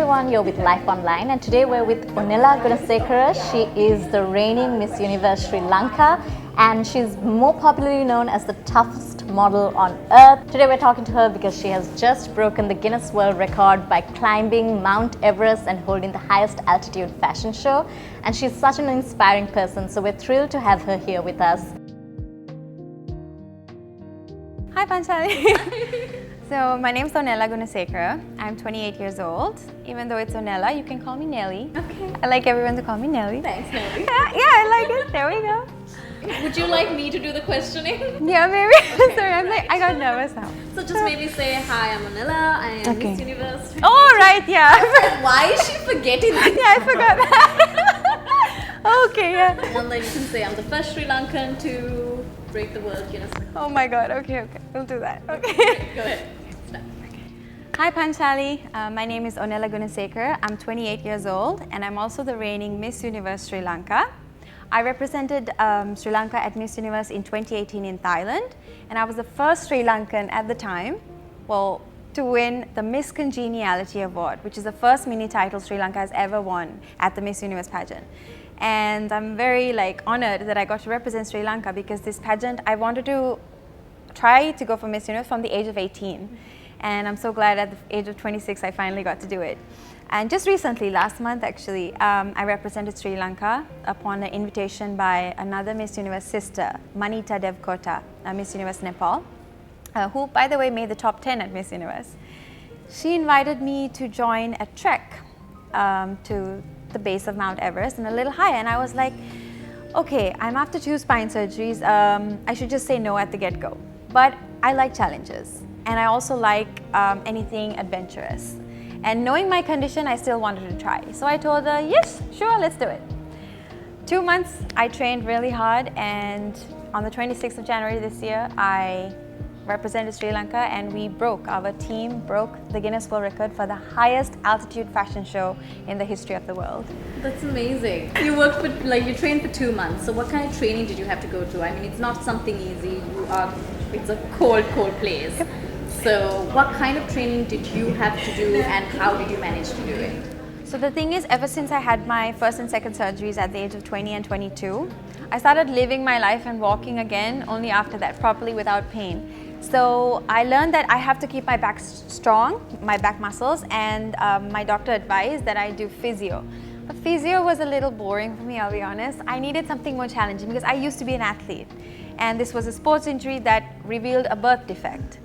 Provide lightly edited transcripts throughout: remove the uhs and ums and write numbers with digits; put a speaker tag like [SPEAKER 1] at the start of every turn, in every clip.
[SPEAKER 1] everyone, you're with Life Online, and today we're with Ornella Gunesekere. She is the reigning Miss Universe Sri Lanka, and she's more popularly known as the toughest model on earth. Today we're talking to her because she has just broken the Guinness World Record by climbing Mount Everest and holding the highest altitude fashion show. And she's such an inspiring person, so we're thrilled to have her here with us.
[SPEAKER 2] Hi Panchali. So my name is Ornella Gunesekere. I'm 28 years old. Even though it's Ornella, you can call me Nelly.
[SPEAKER 1] Okay.
[SPEAKER 2] I like everyone to call me Nelly.
[SPEAKER 1] Thanks, Nelly.
[SPEAKER 2] Yeah, I like it. There we go.
[SPEAKER 1] Would you like me to do the questioning?
[SPEAKER 2] Yeah, maybe.
[SPEAKER 1] Okay.
[SPEAKER 2] Sorry, I got nervous now.
[SPEAKER 1] So just maybe say, hi, I'm Ornella, I am
[SPEAKER 2] Okay.
[SPEAKER 1] Miss Universe.
[SPEAKER 2] Oh, right, yeah.
[SPEAKER 1] Why is she forgetting this?
[SPEAKER 2] Yeah, I forgot that. Okay, yeah.
[SPEAKER 1] And then you can say, I'm the first Sri Lankan to break the world Guinness Record.
[SPEAKER 2] Oh my god, okay. We'll do that. Okay.
[SPEAKER 1] Go ahead. Start.
[SPEAKER 2] Hi Panchali, my name is Ornella Gunesekere. I'm 28 years old and I'm also the reigning Miss Universe Sri Lanka. I represented Sri Lanka at Miss Universe in 2018 in Thailand, and I was the first Sri Lankan at the time, to win the Miss Congeniality Award, which is the first mini title Sri Lanka has ever won at the Miss Universe pageant. And I'm very honored that I got to represent Sri Lanka, because this pageant, I wanted to try to go for Miss Universe from the age of 18. And I'm so glad at the age of 26 I finally got to do it. And just recently, last month actually, I represented Sri Lanka upon an invitation by another Miss Universe sister, Manita Devkota, Miss Universe Nepal, who by the way made the top 10 at Miss Universe. She invited me to join a trek to the base of Mount Everest and a little higher, and I was like, okay, I'm after 2 spine surgeries, I should just say no at the get-go. But I like challenges. And I also like anything adventurous. And knowing my condition, I still wanted to try. So I told her, yes, sure, let's do it. 2 months, I trained really hard, and on the 26th of January this year, I represented Sri Lanka, and our team broke the Guinness World Record for the highest altitude fashion show in the history of the world.
[SPEAKER 1] That's amazing. You trained for 2 months. So what kind of training did you have to go through? I mean, it's not something easy. It's a cold place. So what kind of training did you have to do, and how did you manage to do it?
[SPEAKER 2] So the thing is, ever since I had my first and second surgeries at the age of 20 and 22, I started living my life and walking again only after that, properly without pain. So I learned that I have to keep my back strong, my back muscles, and my doctor advised that I do physio. But physio was a little boring for me, I'll be honest. I needed something more challenging because I used to be an athlete, and this was a sports injury that revealed a birth defect.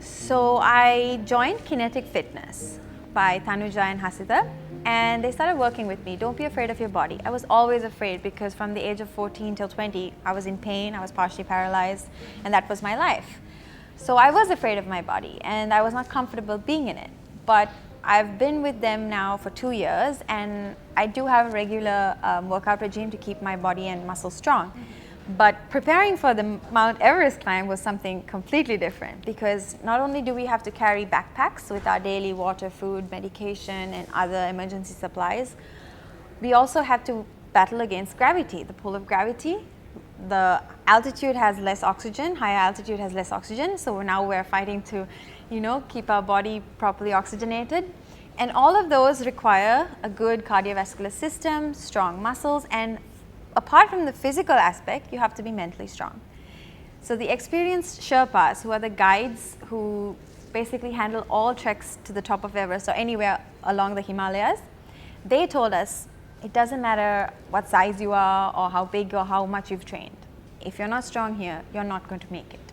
[SPEAKER 2] So I joined Kinetic Fitness by Tanuja and Hasita, and they started working with me. Don't be afraid of your body. I was always afraid because from the age of 14 till 20, I was in pain, I was partially paralyzed, and that was my life. So I was afraid of my body, and I was not comfortable being in it. But I've been with them now for 2 years, and I do have a regular workout regime to keep my body and muscles strong. But preparing for the Mount Everest climb was something completely different, because not only do we have to carry backpacks with our daily water, food, medication, and other emergency supplies, we also have to battle against gravity, the pull of gravity. The altitude has less oxygen, higher altitude has less oxygen, so now we're fighting to, keep our body properly oxygenated. And all of those require a good cardiovascular system, strong muscles, and apart from the physical aspect, you have to be mentally strong. So the experienced Sherpas, who are the guides who basically handle all treks to the top of Everest or anywhere along the Himalayas, they told us it doesn't matter what size you are or how big or how much you've trained. If you're not strong here, you're not going to make it.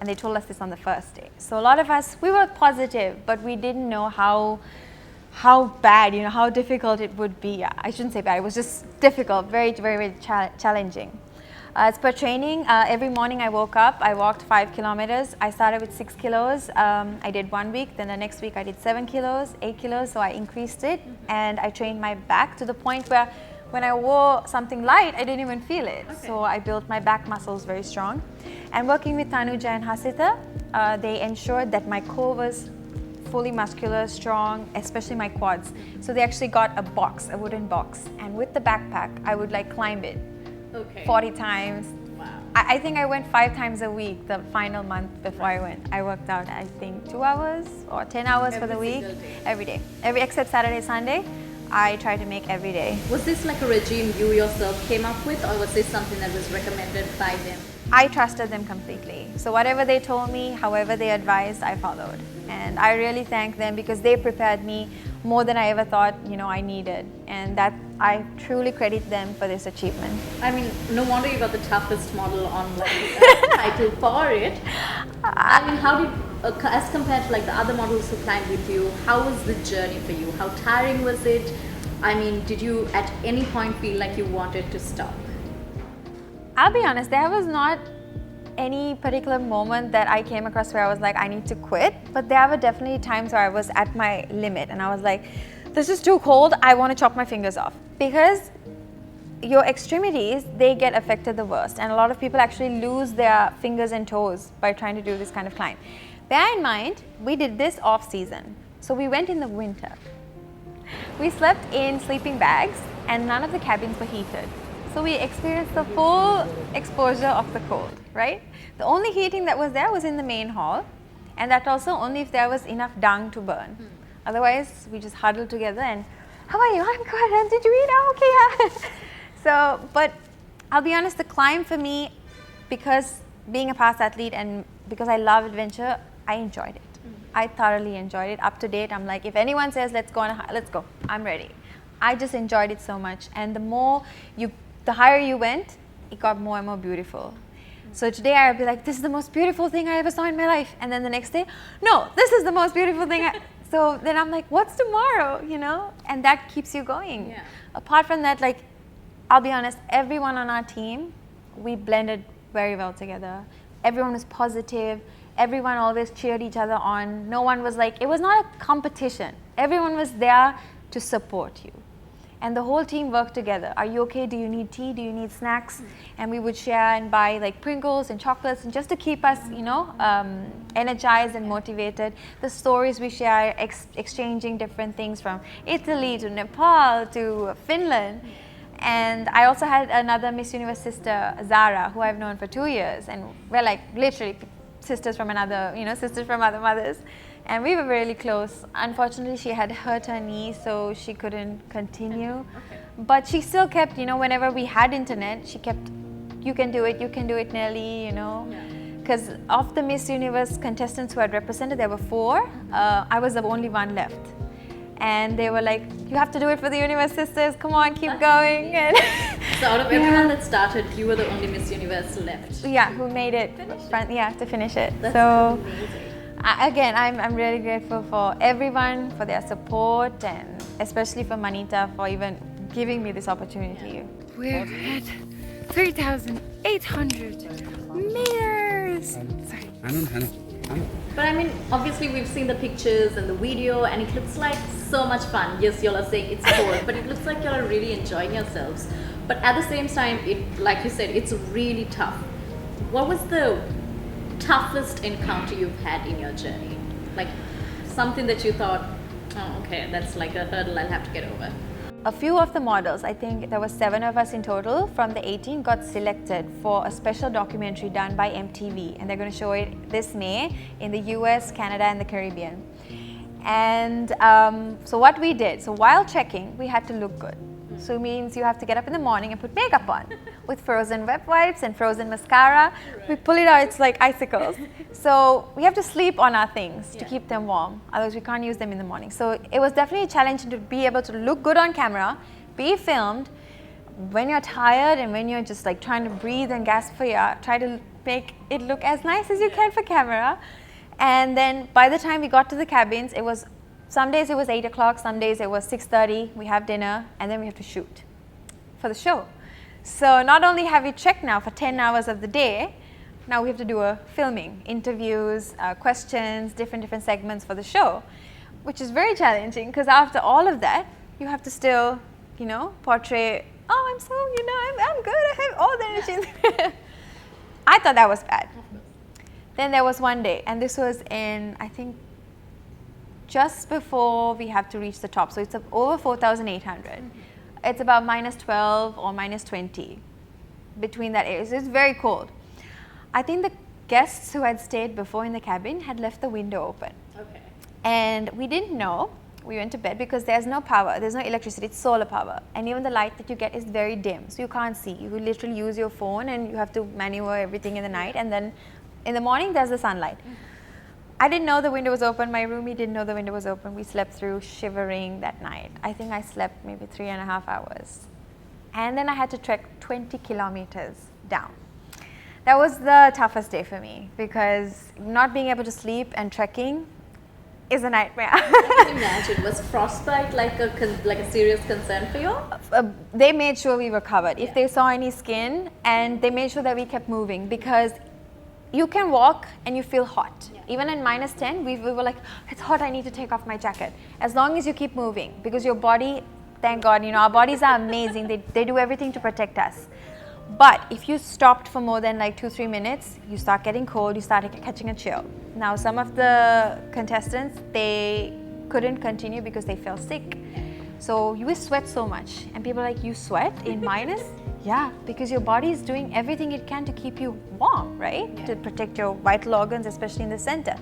[SPEAKER 2] And they told us this on the first day. So a lot of us, we were positive, but we didn't know how bad, how difficult it would be. I shouldn't say bad, it was just difficult, very, very, very challenging. As per training, every morning I woke up, I walked 5 kilometers. I started with 6 kilos. I did 1 week, then the next week I did 7 kilos, 8 kilos, so I increased it. And I trained my back to the point where when I wore something light, I didn't even feel it. Okay. So I built my back muscles very strong. And working with Tanuja and Hasita, they ensured that my core was fully muscular, strong, especially my quads. So they actually got a wooden box, and with the backpack, I would climb it 40 times.
[SPEAKER 1] Wow.
[SPEAKER 2] I think I went 5 times a week the final month before I went. I worked out, I think, 2 hours or 10 hours for the week. Every day. Except Saturday, Sunday, I try to make every day.
[SPEAKER 1] Was this like a regime you yourself came up with, or was this something that was recommended by them?
[SPEAKER 2] I trusted them completely. So whatever they told me, however they advised, I followed. And I really thank them because they prepared me more than I ever thought, I needed. And that I truly credit them for this achievement.
[SPEAKER 1] I mean, no wonder you got the toughest model on title for it. I mean, how did, as compared to like the other models who climbed with you, how was the journey for you? How tiring was it? I mean, did you at any point feel like you wanted to stop?
[SPEAKER 2] I'll be honest, there was not any particular moment that I came across where I was like, I need to quit. But there were definitely times where I was at my limit and I was like, this is too cold, I want to chop my fingers off. Because your extremities, they get affected the worst. And a lot of people actually lose their fingers and toes by trying to do this kind of climb. Bear in mind, we did this off season. So we went in the winter. We slept in sleeping bags and none of the cabins were heated. So we experienced the full exposure of the cold, right? The only heating that was there was in the main hall, and that also only if there was enough dung to burn. Otherwise, we just huddled together and, how are you? I'm good. Did you eat? Oh, okay. So, but I'll be honest, the climb for me, because being a past athlete and because I love adventure, I enjoyed it. I thoroughly enjoyed it. Up to date, I'm like, if anyone says, let's go, let's go. I'm ready. I just enjoyed it so much. And the higher you went, it got more and more beautiful. So today I'll be like, this is the most beautiful thing I ever saw in my life. And then the next day, no, this is the most beautiful thing. So then I'm like, what's tomorrow, And that keeps you going.
[SPEAKER 1] Yeah.
[SPEAKER 2] Apart from that, like, I'll be honest, everyone on our team, we blended very well together. Everyone was positive. Everyone always cheered each other on. No one was like, it was not a competition. Everyone was there to support you. And the whole team worked together. Are you okay? Do you need tea? Do you need snacks? And we would share and buy like Pringles and chocolates, and just to keep us, energized and motivated. The stories we share, exchanging different things from Italy to Nepal to Finland. And I also had another Miss Universe sister, Zara, who I've known for 2 years. And we're like literally sisters from sisters from other mothers. And we were really close. Unfortunately, she had hurt her knee, so she couldn't continue.
[SPEAKER 1] Okay.
[SPEAKER 2] But she still kept, whenever we had internet, she kept, you can do it, Nelly, Because of the Miss Universe contestants who had represented, there were 4. I was the only one left. And they were like, you have to do it for the Universe sisters, come on, keep going. And
[SPEAKER 1] so out of everyone that started, you were the only Miss Universe left.
[SPEAKER 2] Yeah, who made it, to finish it.
[SPEAKER 1] That's
[SPEAKER 2] so
[SPEAKER 1] amazing.
[SPEAKER 2] Again, I'm really grateful for everyone, for their support, and especially for Manita for even giving me this opportunity.
[SPEAKER 3] We're at 3,800 meters. Sorry.
[SPEAKER 4] I know.
[SPEAKER 1] But I mean, obviously we've seen the pictures and the video and it looks like so much fun. Yes, y'all are saying it's cold, but it looks like y'all are really enjoying yourselves. But at the same time, like you said, it's really tough. What was the toughest encounter you've had in your journey? Like something that you thought, oh, okay, that's like a hurdle I'll have to get over.
[SPEAKER 2] A few of the models, I think there were 7 of us in total, from the 18 got selected for a special documentary done by MTV, and they're going to show it this May in the US, Canada and the Caribbean. And so what we did, so while trekking, we had to look good. So it means you have to get up in the morning and put makeup on with frozen wet wipes and frozen mascara. We pull it out, it's like icicles. So we have to sleep on our things to keep them warm. Otherwise we can't use them in the morning. So it was definitely a challenge to be able to look good on camera, be filmed. When you're tired and when you're just like trying to breathe and gasp for air, try to make it look as nice as you can for camera. And then by the time we got to the cabins, it was some days it was 8 o'clock, some days it was 6:30, we have dinner, and then we have to shoot for the show. So not only have we checked now for 10 hours of the day, now we have to do a filming, interviews, questions, different segments for the show, which is very challenging because after all of that, you have to still, portray, oh, I'm so, I'm good, I have all the energy. I thought that was bad. Then there was one day, and this was in, I think, just before we have to reach the top. So it's over 4,800. It's about -12 or -20 between that area. So it's very cold. I think the guests who had stayed before in the cabin had left the window open.
[SPEAKER 1] Okay.
[SPEAKER 2] And we didn't know. We went to bed because there's no power, there's no electricity, it's solar power. And even the light that you get is very dim, so you can't see. You literally use your phone and you have to maneuver everything in the night, and then in the morning there's the sunlight. I didn't know the window was open, my roomie didn't know the window was open. We slept through shivering that night. I think I slept maybe 3.5 hours. And then I had to trek 20 kilometers down. That was the toughest day for me because not being able to sleep and trekking is a nightmare.
[SPEAKER 1] I can imagine. Was frostbite like a serious concern for you?
[SPEAKER 2] They made sure we were covered.
[SPEAKER 1] Yeah.
[SPEAKER 2] If they saw any skin, and they made sure that we kept moving, because you can walk and you feel hot.
[SPEAKER 1] Yeah.
[SPEAKER 2] Even in -10, we were like, it's hot, I need to take off my jacket. As long as you keep moving, because your body, thank God, you know, our bodies are amazing. They do everything to protect us. But if you stopped for more than like 2-3 minutes, you start getting cold, you start catching a chill. Now, some of the contestants, they couldn't continue because they fell sick. So you sweat so much, and people are like, you sweat in minus? Yeah, because your body is doing everything it can to keep you warm, right?
[SPEAKER 1] Yeah.
[SPEAKER 2] To protect your vital organs, especially in the center.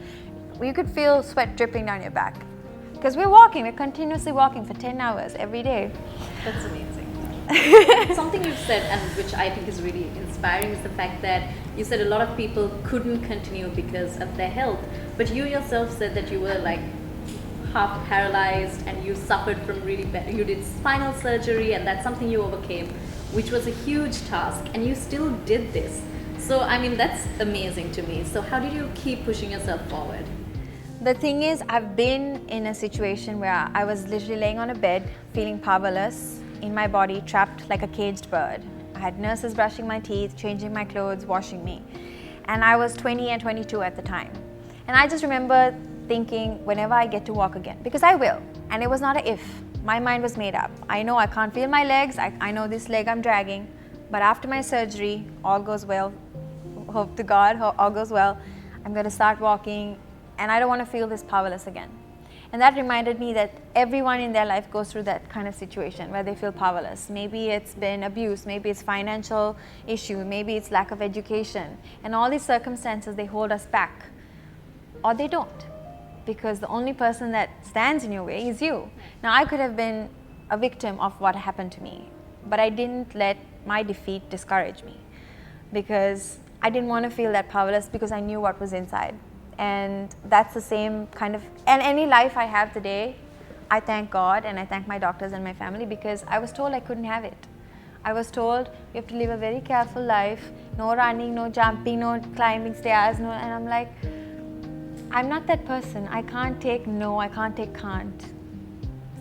[SPEAKER 2] You could feel sweat dripping down your back. Because we're continuously walking for 10 hours every day.
[SPEAKER 1] That's amazing. Something you've said, and which I think is really inspiring, is the fact that you said a lot of people couldn't continue because of their health, but you yourself said that you were like half paralyzed and you suffered from really bad, you did spinal surgery, and that's something you overcame, which was a huge task, and you still did this. So I mean, that's amazing to me. So how did you keep pushing yourself forward?
[SPEAKER 2] The thing is, I've been in a situation where I was literally laying on a bed, feeling powerless in my body, trapped like a caged bird. I had nurses brushing my teeth, changing my clothes, washing me. And I was 20 and 22 at the time. And I just remember thinking, whenever I get to walk again, because I will. And it was not a if. My mind was made up. I know I can't feel my legs. I know this leg I'm dragging. But after my surgery, all goes well. Hope to God, all goes well. I'm going to start walking. And I don't want to feel this powerless again. And that reminded me that everyone in their life goes through that kind of situation where they feel powerless. Maybe it's been abuse, maybe it's financial issue, maybe it's lack of education. And all these circumstances, they hold us back. Or they don't. Because the only person that stands in your way is you. Now, I could have been a victim of what happened to me, but I didn't let my defeat discourage me. Because I didn't want to feel that powerless, because I knew what was inside. And that's the same kind of, and any life I have today, I thank God and I thank my doctors and my family, because I was told I couldn't have it. I was told you have to live a very careful life, no running, no jumping, no climbing stairs, no, and I'm like, I'm not that person. I can't take no, I can't take can't.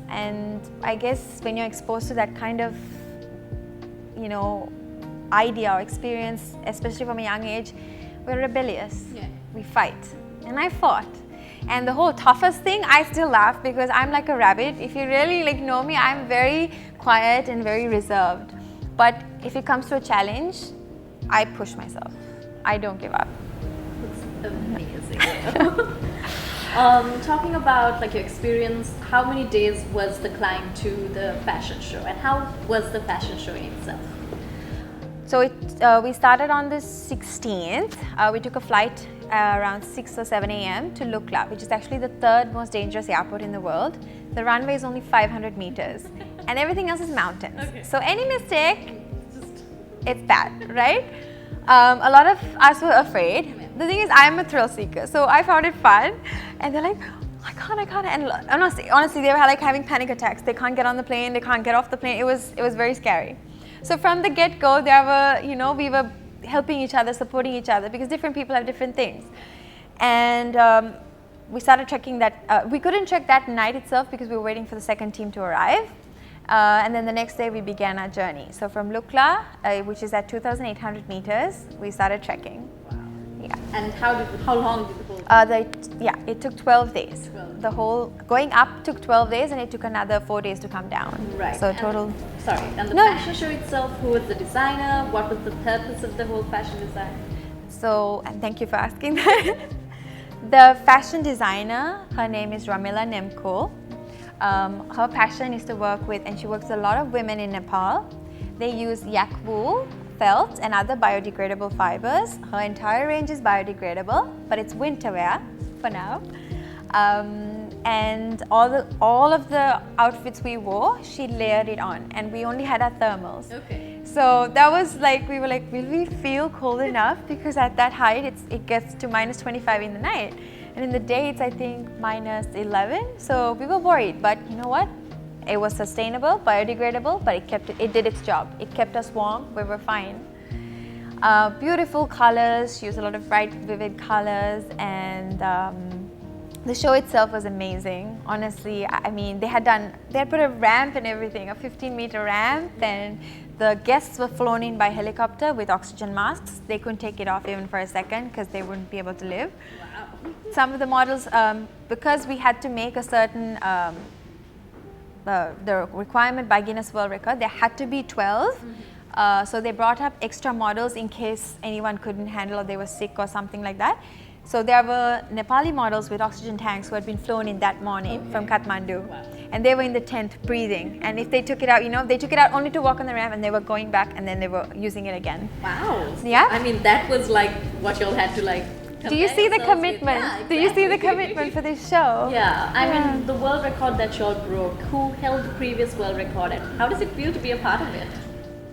[SPEAKER 2] And I guess when you're exposed to that kind of, you know, idea or experience, especially from a young age, we're rebellious.
[SPEAKER 1] Yeah.
[SPEAKER 2] We fight. And I fought. And the whole toughest thing, I still laugh because I'm like a rabbit. If you really like know me, I'm very quiet and very reserved. But if it comes to a challenge, I push myself. I don't give up.
[SPEAKER 1] That's amazing. Talking about like your experience, how many days was the climb to the fashion show, and how was the fashion show in itself?
[SPEAKER 2] So we started on the 16th. We took a flight around 6 or 7 a.m. to Lukla, which is actually the third most dangerous airport in the world. The runway is only 500 meters and everything else is mountains.
[SPEAKER 1] Okay.
[SPEAKER 2] So any mistake, it's bad, right? A lot of us were afraid. The thing is, I'm a thrill seeker, so I found it fun. And they're like, I can't. And honestly, they were like having panic attacks. They can't get on the plane, they can't get off the plane. It was very scary. So from the get-go, there were, you know, we were helping each other, supporting each other, because different people have different things. And we started trekking that, we couldn't trek that night itself because we were waiting for the second team to arrive. And then the next day we began our journey. So from Lukla, which is at 2,800 meters, we started trekking.
[SPEAKER 1] Wow.
[SPEAKER 2] Yeah.
[SPEAKER 1] And how long did the whole
[SPEAKER 2] it took 12 days.
[SPEAKER 1] 12.
[SPEAKER 2] The whole, going up took 12 days and it took another 4 days to come down.
[SPEAKER 1] Right.
[SPEAKER 2] So
[SPEAKER 1] And
[SPEAKER 2] total.
[SPEAKER 1] and the
[SPEAKER 2] No.
[SPEAKER 1] fashion show itself, who was the designer? What was the purpose of the whole fashion design?
[SPEAKER 2] So, and thank you for asking that. The fashion designer, her name is Ornella Gunesekere. Her passion is to work with, and she works with a lot of women in Nepal. They use yak wool felt and other biodegradable fibers. Her entire range is biodegradable, but it's winter wear for now. And all of the outfits we wore, she layered it on, and we only had our thermals.
[SPEAKER 1] Okay.
[SPEAKER 2] So that was like, we were like, will we feel cold enough? Because at that height, it gets to minus 25 in the night. And in the day, it's I think minus 11. So we were worried, but you know what? It was sustainable, biodegradable, but it did its job. It kept us warm, we were fine. Beautiful colors, she used a lot of bright, vivid colors, and the show itself was amazing. Honestly, I mean, they had put a ramp and everything, a 15-meter ramp, and the guests were flown in by helicopter with oxygen masks. They couldn't take it off even for a second because they wouldn't be able to live. Wow. Some of the models, because we had to make a certain, the requirement by Guinness World Record, there had to be 12. Mm-hmm. So they brought up extra models in case anyone couldn't handle or they were sick or something like that. So there were Nepali models with oxygen tanks who had been flown in that morning from Kathmandu. Wow. And they were in the tent breathing. And if they took it out, they took it out only to walk on the ramp, and they were going back and then they were using it again.
[SPEAKER 1] Wow.
[SPEAKER 2] Yeah.
[SPEAKER 1] I mean, that was like what y'all had to like.
[SPEAKER 2] Do you see the commitment?
[SPEAKER 1] Yeah, exactly.
[SPEAKER 2] Do you see the commitment for this show?
[SPEAKER 1] Yeah. I mean, the world record that y'all broke, who held the previous world record, and how does it feel to be a part of it?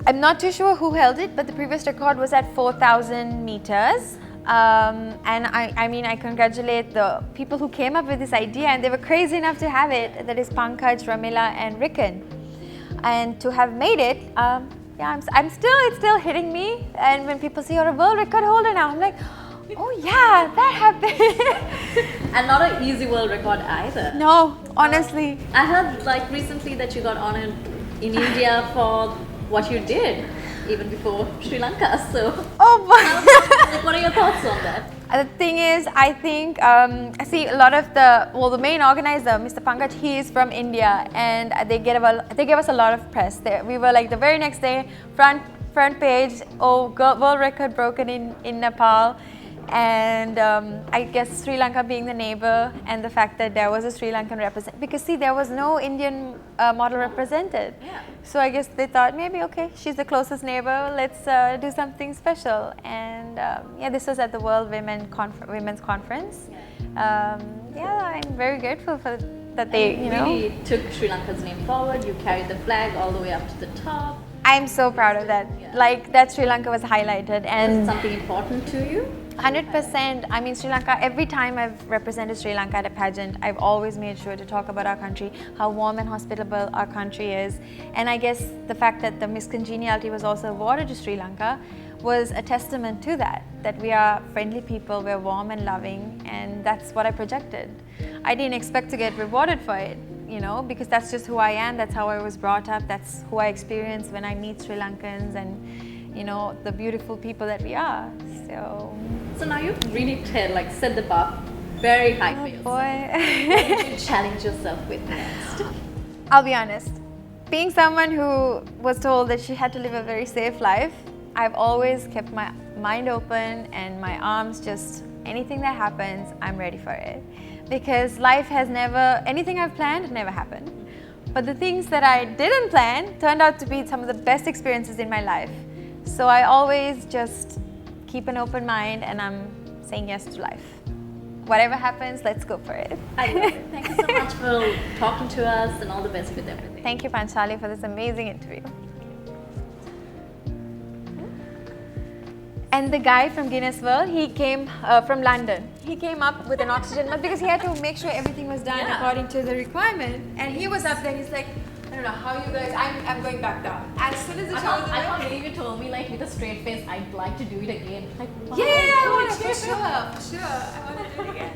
[SPEAKER 2] I'm not too sure who held it, but the previous record was at 4,000 meters. And I mean, I congratulate the people who came up with this idea, and they were crazy enough to have it. That is Pankaj, Ramila, and Ricken. And to have made it, yeah, it's still hitting me. And when people say you're a world record holder now, I'm like, oh yeah, that happened.
[SPEAKER 1] And not an easy world record either.
[SPEAKER 2] No, honestly.
[SPEAKER 1] I heard like recently that you got honored in India for what you did, even before Sri Lanka. So, what are your thoughts on that?
[SPEAKER 2] The thing is, I think, I see a lot of the main organizer, Mr. Pankaj, he is from India, and they gave us a lot of press. We were like the very next day, front page, world record broken in Nepal. And I guess Sri Lanka being the neighbor, and the fact that there was a Sri Lankan representative, because see, there was no Indian model represented. Yeah. So I guess they thought maybe, okay, she's the closest neighbor, let's do something special. And yeah, this was at the World Women's Conference. Yeah, I'm very grateful for that they,
[SPEAKER 1] really took Sri Lanka's name forward. You carried the flag all the way up to the top.
[SPEAKER 2] I'm so proud of that. Yeah. Like that Sri Lanka was highlighted, and
[SPEAKER 1] was something important to you?
[SPEAKER 2] 100%. I mean, Sri Lanka, every time I've represented Sri Lanka at a pageant, I've always made sure to talk about our country, how warm and hospitable our country is. And I guess the fact that the Miss Congeniality was also awarded to Sri Lanka was a testament to that we are friendly people, we're warm and loving, and that's what I projected. I didn't expect to get rewarded for it, because that's just who I am, that's how I was brought up, that's who I experience when I meet Sri Lankans and the beautiful people that we are. So
[SPEAKER 1] now you've really set the bar very high for yourself.
[SPEAKER 2] Boy.
[SPEAKER 1] What did you challenge yourself with next?
[SPEAKER 2] I'll be honest. Being someone who was told that she had to live a very safe life, I've always kept my mind open and my arms just, anything that happens, I'm ready for it. Because life has anything I've planned never happened. But the things that I didn't plan turned out to be some of the best experiences in my life. So I always just keep an open mind, and I'm saying yes to life. Whatever happens, let's go for it.
[SPEAKER 1] I love it. Thank you so much for talking to us, and all the best with everything.
[SPEAKER 2] Thank you, Panchali, for this amazing interview. And the guy from Guinness World, he came from London. He came up with an oxygen mask because he had to make sure everything was done according to the requirement. And he was up there, he's like, I don't know how you guys, I'm going back down. As soon as the show was over,
[SPEAKER 1] I can't believe you told me with a straight face, I'd like to do it again.
[SPEAKER 2] Yeah, I want to, for sure. I want to do it again.